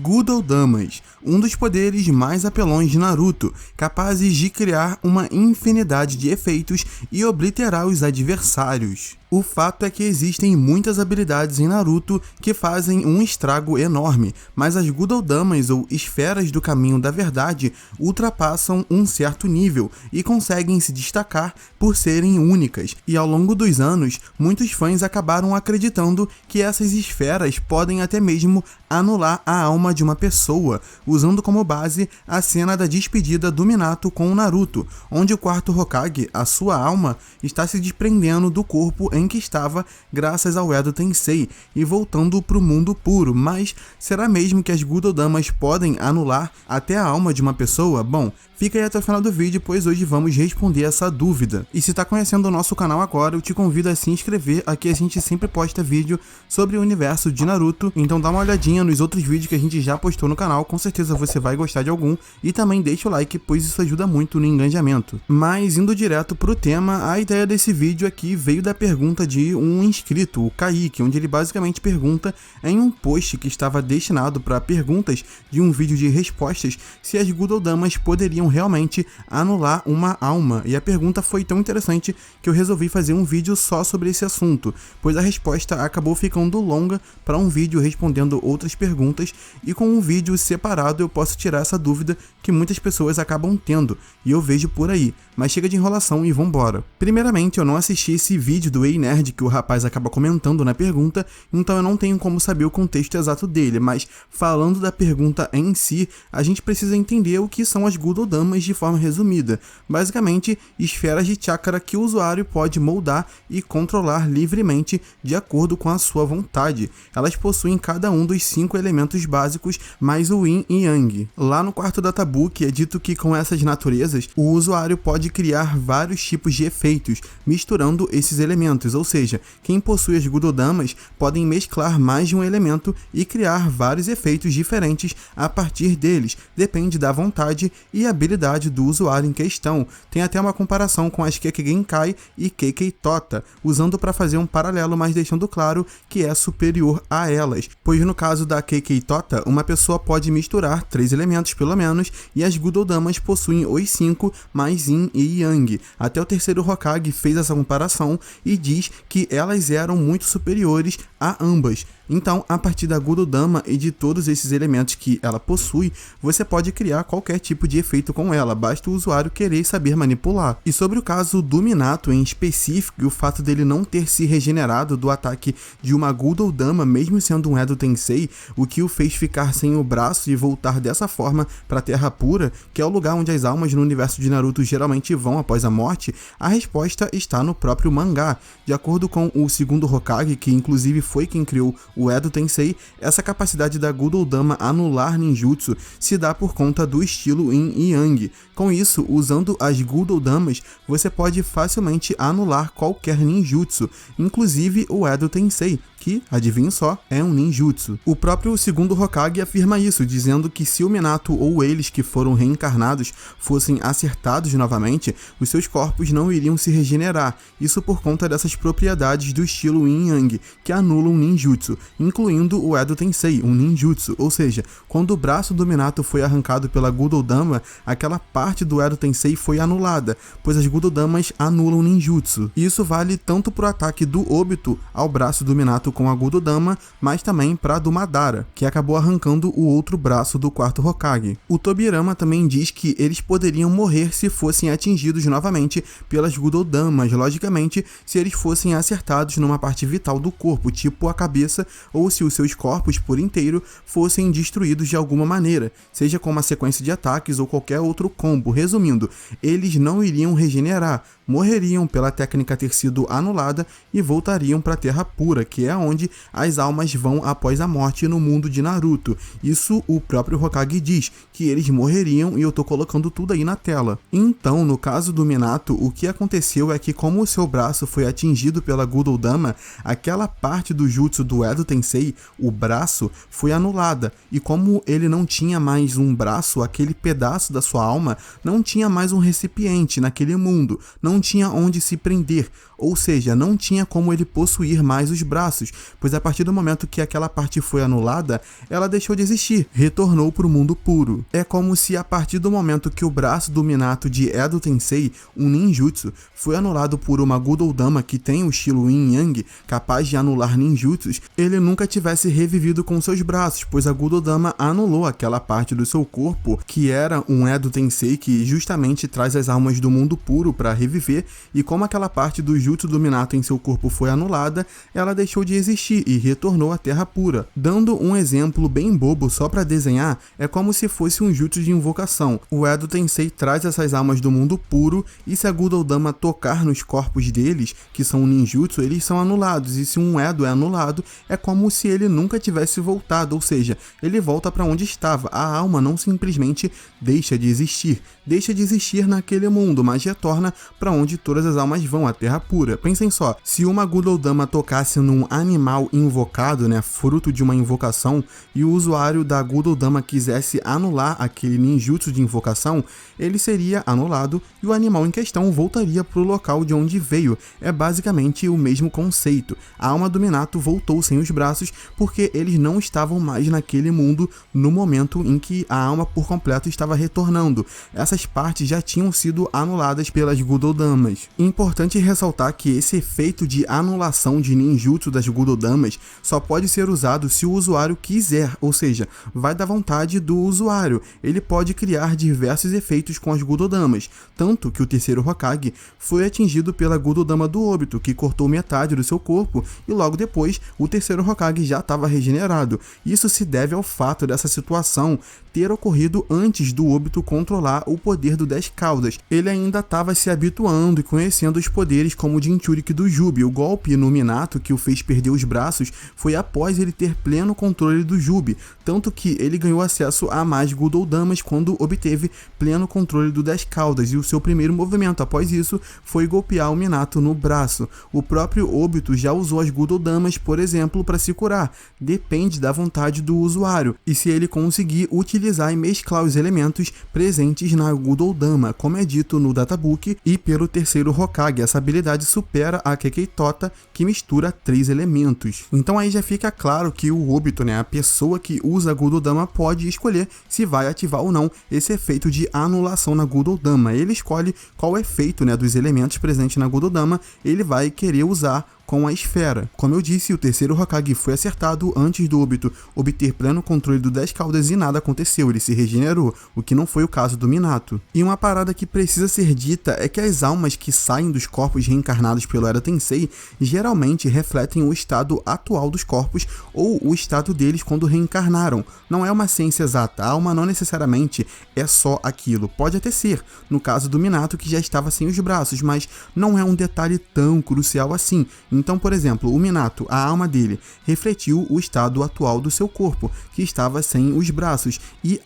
Gudou Damas, um dos poderes mais apelões de Naruto, capazes de criar uma infinidade de efeitos e obliterar os adversários. O fato é que existem muitas habilidades em Naruto que fazem um estrago enorme, mas as Gudou Damas ou esferas do caminho da verdade ultrapassam um certo nível e conseguem se destacar por serem únicas, e ao longo dos anos, muitos fãs acabaram acreditando que essas esferas podem até mesmo anular a alma de uma pessoa, usando como base a cena da despedida do Minato com o Naruto, onde o quarto Hokage, a sua alma, está se desprendendo do corpo em que estava graças ao Edo Tensei e voltando para o mundo puro. Mas será mesmo que as Gudou Damas podem anular até a alma de uma pessoa? Bom, fica aí até o final do vídeo, pois hoje vamos responder essa dúvida. E se está conhecendo o nosso canal agora, eu te convido a se inscrever. Aqui a gente sempre posta vídeo sobre o universo de Naruto, então dá uma olhadinha nos outros vídeos que a gente já postou no canal, com certeza você vai gostar de algum, e também deixa o like, pois isso ajuda muito no engajamento. Mas indo direto pro tema, a ideia desse vídeo aqui veio da pergunta de um inscrito, o Kaique, onde ele basicamente pergunta em um post que estava destinado para perguntas de um vídeo de respostas se as Gudou Damas poderiam realmente anular uma alma, e a pergunta foi tão interessante que eu resolvi fazer um vídeo só sobre esse assunto, pois a resposta acabou ficando longa para um vídeo respondendo outras perguntas, e com um vídeo separado eu posso tirar essa dúvida que muitas pessoas acabam tendo, e eu vejo por aí. Mas chega de enrolação e vambora. Primeiramente, eu não assisti esse vídeo do Ei Nerd que o rapaz acaba comentando na pergunta, então eu não tenho como saber o contexto exato dele, mas falando da pergunta em si, a gente precisa entender o que são as Gudou Damas de forma resumida. Basicamente, esferas de chakra que o usuário pode moldar e controlar livremente de acordo com a sua vontade. Elas possuem cada um dos 5 elementos básicos, mais o Yin e Yang. Lá no quarto Databook é dito que com essas naturezas, o usuário pode criar vários tipos de efeitos, misturando esses elementos, ou seja, quem possui as Gudou Damas podem mesclar mais de um elemento e criar vários efeitos diferentes a partir deles, depende da vontade e habilidade do usuário em questão. Tem até uma comparação com as Kekkei Genkai e Kekkei Tota, usando para fazer um paralelo, mas deixando claro que é superior a elas, pois no caso da Kekkei Tota, uma pessoa pode misturar 3 elementos pelo menos, e as Gudou Damas possuem os 5 mais Yin e Yang. Até o terceiro Hokage fez essa comparação e diz que elas eram muito superiores a ambas. Então, a partir da Gudou Dama e de todos esses elementos que ela possui, você pode criar qualquer tipo de efeito com ela, basta o usuário querer saber manipular. E sobre o caso do Minato em específico, e o fato dele não ter se regenerado do ataque de uma Gudou Dama, mesmo sendo um Edo Tensei, o que o fez ficar sem o braço e voltar dessa forma para a Terra Pura, que é o lugar onde as almas no universo de Naruto geralmente vão após a morte, a resposta está no próprio mangá. De acordo com o segundo Hokage, que inclusive foi quem criou o Edo Tensei, essa capacidade da Gudou Dama anular ninjutsu se dá por conta do estilo Yin e Yang. Com isso, usando as Gudou Damas, você pode facilmente anular qualquer ninjutsu, inclusive o Edo Tensei, que, adivinha só, é um ninjutsu. O próprio segundo Hokage afirma isso, dizendo que se o Minato ou eles que foram reencarnados fossem acertados novamente, os seus corpos não iriam se regenerar, isso por conta dessas propriedades do estilo Yin Yang, que anulam ninjutsu, incluindo o Edo Tensei, um ninjutsu, ou seja, quando o braço do Minato foi arrancado pela Gudou Dama, aquela parte do Edo Tensei foi anulada, pois as Gudou Damas anulam ninjutsu. Isso vale tanto pro ataque do Obito ao braço do Minato com a Gudou Dama, mas também para do Madara, que acabou arrancando o outro braço do quarto Hokage. O Tobirama também diz que eles poderiam morrer se fossem atingidos novamente pelas Gudou Damas, logicamente se eles fossem acertados numa parte vital do corpo, tipo a cabeça, ou se os seus corpos por inteiro fossem destruídos de alguma maneira, seja com uma sequência de ataques ou qualquer outro combo. Resumindo, eles não iriam regenerar, morreriam pela técnica ter sido anulada e voltariam para a Terra Pura, que é onde as almas vão após a morte no mundo de Naruto. Isso o próprio Hokage diz, que eles morreriam, e eu tô colocando tudo aí na tela. Então, no caso do Minato, o que aconteceu é que como o seu braço foi atingido pela Gudou Dama, aquela parte do jutsu do Edo Tensei, o braço, foi anulada, e como ele não tinha mais um braço, aquele pedaço da sua alma não tinha mais um recipiente naquele mundo, não tinha onde se prender, ou seja, não tinha como ele possuir mais os braços, braços, pois a partir do momento que aquela parte foi anulada, ela deixou de existir, retornou para o mundo puro. É como se a partir do momento que o braço do Minato de Edo Tensei, um ninjutsu, foi anulado por uma Gudou Dama que tem o estilo Yin Yang, capaz de anular ninjutsus, ele nunca tivesse revivido com seus braços, pois a Gudou Dama anulou aquela parte do seu corpo, que era um Edo Tensei que justamente traz as almas do mundo puro para reviver, e como aquela parte do jutsu do Minato em seu corpo foi anulada, ela deixou de existir e retornou à Terra Pura. Dando um exemplo bem bobo só para desenhar, é como se fosse um jutsu de invocação. O Edo Tensei traz essas almas do mundo puro, e se a Gudou Dama tocar nos corpos deles, que são ninjutsu, eles são anulados, e se um Edo é anulado, é como se ele nunca tivesse voltado, ou seja, ele volta para onde estava. A alma não simplesmente deixa de existir naquele mundo, mas retorna para onde todas as almas vão, a Terra Pura. Pensem só, se uma Gudou Dama tocasse num animal invocado, fruto de uma invocação, e o usuário da Gudou Dama quisesse anular aquele ninjutsu de invocação, ele seria anulado e o animal em questão voltaria para o local de onde veio. É basicamente o mesmo conceito. A alma do Minato voltou sem os braços porque eles não estavam mais naquele mundo no momento em que a alma por completo estava retornando. Essas partes já tinham sido anuladas pelas Gudou Damas. Importante ressaltar que esse efeito de anulação de ninjutsu das Gudou Damas só pode ser usado se o usuário quiser, ou seja, vai da vontade do usuário. Ele pode criar diversos efeitos com as Gudou Damas, tanto que o terceiro Hokage foi atingido pela Gudou Dama do Obito, que cortou metade do seu corpo, e logo depois o terceiro Hokage já estava regenerado. Isso se deve ao fato dessa situação ter ocorrido antes do Obito controlar o poder do 10 Caudas. Ele ainda estava se habituando e conhecendo os poderes como o Jinchuriki do Jubi. O golpe no Minato que o fez perder os braços foi após ele ter pleno controle do Jubi, tanto que ele ganhou acesso a mais Gudou Damas quando obteve pleno controle do 10 Caudas, e o seu primeiro movimento após isso foi golpear o Minato no braço. O próprio Obito já usou as Gudou Damas, por exemplo, para se curar. Depende da vontade do usuário e se ele conseguir utilizar e mesclar os elementos presentes na Gudou Dama, como é dito no databook e pelo terceiro Hokage. Essa habilidade supera a Kekei Tota, que mistura 3 elementos. Então aí já fica claro que o Obito, a pessoa que usa a Gudou Dama, pode escolher se vai ativar ou não esse efeito de anulação na Gudou Dama. Ele escolhe qual efeito dos elementos presentes na Gudou Dama ele vai querer usar com a esfera. Como eu disse, o terceiro Hokage foi acertado antes do Obito obter pleno controle do 10 Caudas e nada aconteceu, ele se regenerou, o que não foi o caso do Minato. E uma parada que precisa ser dita é que as almas que saem dos corpos reencarnados pelo Edo Tensei geralmente refletem o estado atual dos corpos ou o estado deles quando reencarnaram. Não é uma ciência exata, a alma não necessariamente é só aquilo, pode até ser, no caso do Minato que já estava sem os braços, mas não é um detalhe tão crucial assim. Então, por exemplo, o Minato, a alma dele, refletiu o estado atual do seu corpo, que estava sem os braços, e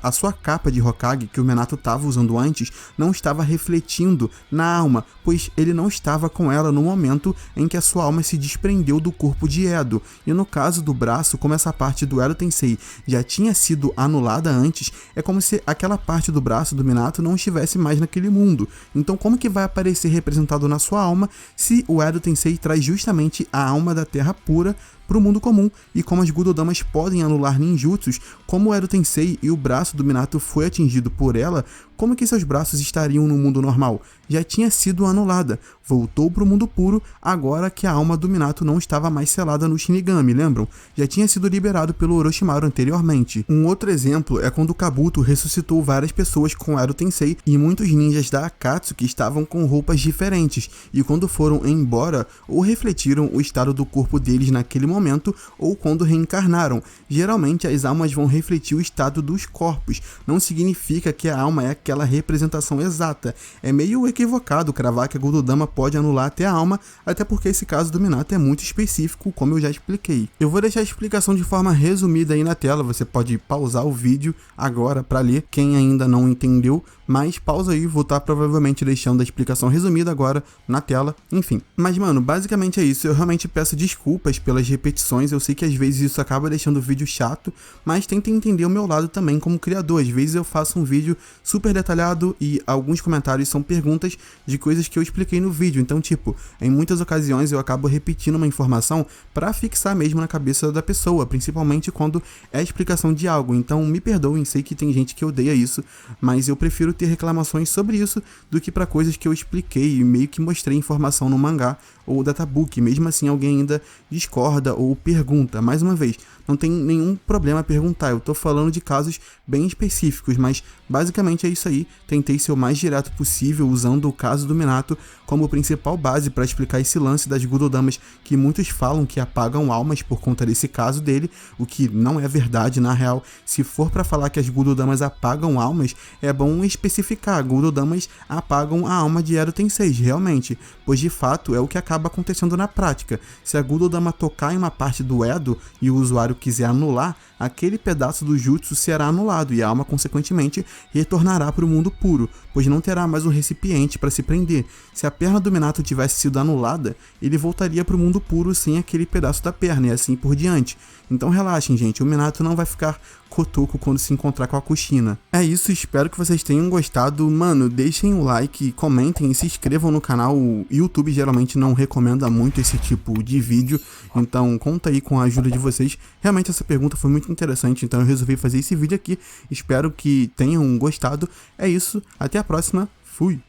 a sua capa de Hokage, que o Minato estava usando antes, não estava refletindo na alma, pois ele não estava com ela no momento em que a sua alma se desprendeu do corpo de Edo. E no caso do braço, como essa parte do Edo Tensei já tinha sido anulada antes, é como se aquela parte do braço do Minato não estivesse mais naquele mundo. Então, como que vai aparecer representado na sua alma se o Edo Tensei traz justamente a alma da Terra Pura para o mundo comum? E como as Gudou Damas podem anular ninjutsus, como o Edo Tensei e o braço do Minato foi atingido por ela, como que seus braços estariam no mundo normal? Já tinha sido anulada, voltou para o mundo puro, agora que a alma do Minato não estava mais selada no Shinigami, lembram? Já tinha sido liberado pelo Orochimaru anteriormente. Um outro exemplo é quando Kabuto ressuscitou várias pessoas com o Edo Tensei e muitos ninjas da Akatsuki estavam com roupas diferentes, e quando foram embora, ou refletiram o estado do corpo deles naquele momento, ou quando reencarnaram. Geralmente as almas vão refletir o estado dos corpos, não significa que a alma é aquela representação exata. É meio equivocado cravar que a Gudou Dama pode anular até a alma, até porque esse caso do Minato é muito específico, como eu já expliquei. Eu vou deixar a explicação de forma resumida aí na tela, você pode pausar o vídeo agora para ler, quem ainda não entendeu, mas pausa aí, vou estar provavelmente deixando a explicação resumida agora na tela, enfim. Mas mano, basicamente é isso, eu realmente peço desculpas pelas repetições repetições. Eu sei que às vezes isso acaba deixando o vídeo chato, mas tenta entender o meu lado também como criador. Às vezes eu faço um vídeo super detalhado e alguns comentários são perguntas de coisas que eu expliquei no vídeo. Então, tipo, em muitas ocasiões eu acabo repetindo uma informação para fixar mesmo na cabeça da pessoa, principalmente quando é a explicação de algo. Então, me perdoem, sei que tem gente que odeia isso, mas eu prefiro ter reclamações sobre isso do que para coisas que eu expliquei e meio que mostrei informação no mangá ou databook. Mesmo assim, alguém ainda discorda ou pergunta. Mais uma vez, não tem nenhum problema perguntar, eu tô falando de casos bem específicos, mas basicamente é isso aí. Tentei ser o mais direto possível, usando o caso do Minato como principal base para explicar esse lance das Gudodamas que muitos falam que apagam almas por conta desse caso dele, o que não é verdade. Na real, se for para falar que as Gudodamas apagam almas, é bom especificar: Gudodamas apagam a alma de Ero Tensei, realmente, pois de fato é o que acaba acontecendo na prática. Se a Gudodama tocar em uma parte do Edo e o usuário quiser anular, aquele pedaço do jutsu será anulado e a alma consequentemente retornará para o mundo puro, pois não terá mais um recipiente para se prender. Se a perna do Minato tivesse sido anulada, ele voltaria para o mundo puro sem aquele pedaço da perna e assim por diante. Então relaxem, gente, o Minato não vai ficar cotoco quando se encontrar com a Kushina. É isso, espero que vocês tenham gostado. Mano, deixem o like, comentem e se inscrevam no canal. O YouTube geralmente não recomenda muito esse tipo de vídeo, então conta aí com a ajuda de vocês. Realmente essa pergunta foi muito interessante, então eu resolvi fazer esse vídeo aqui. Espero que tenham gostado. É isso, até a próxima, fui!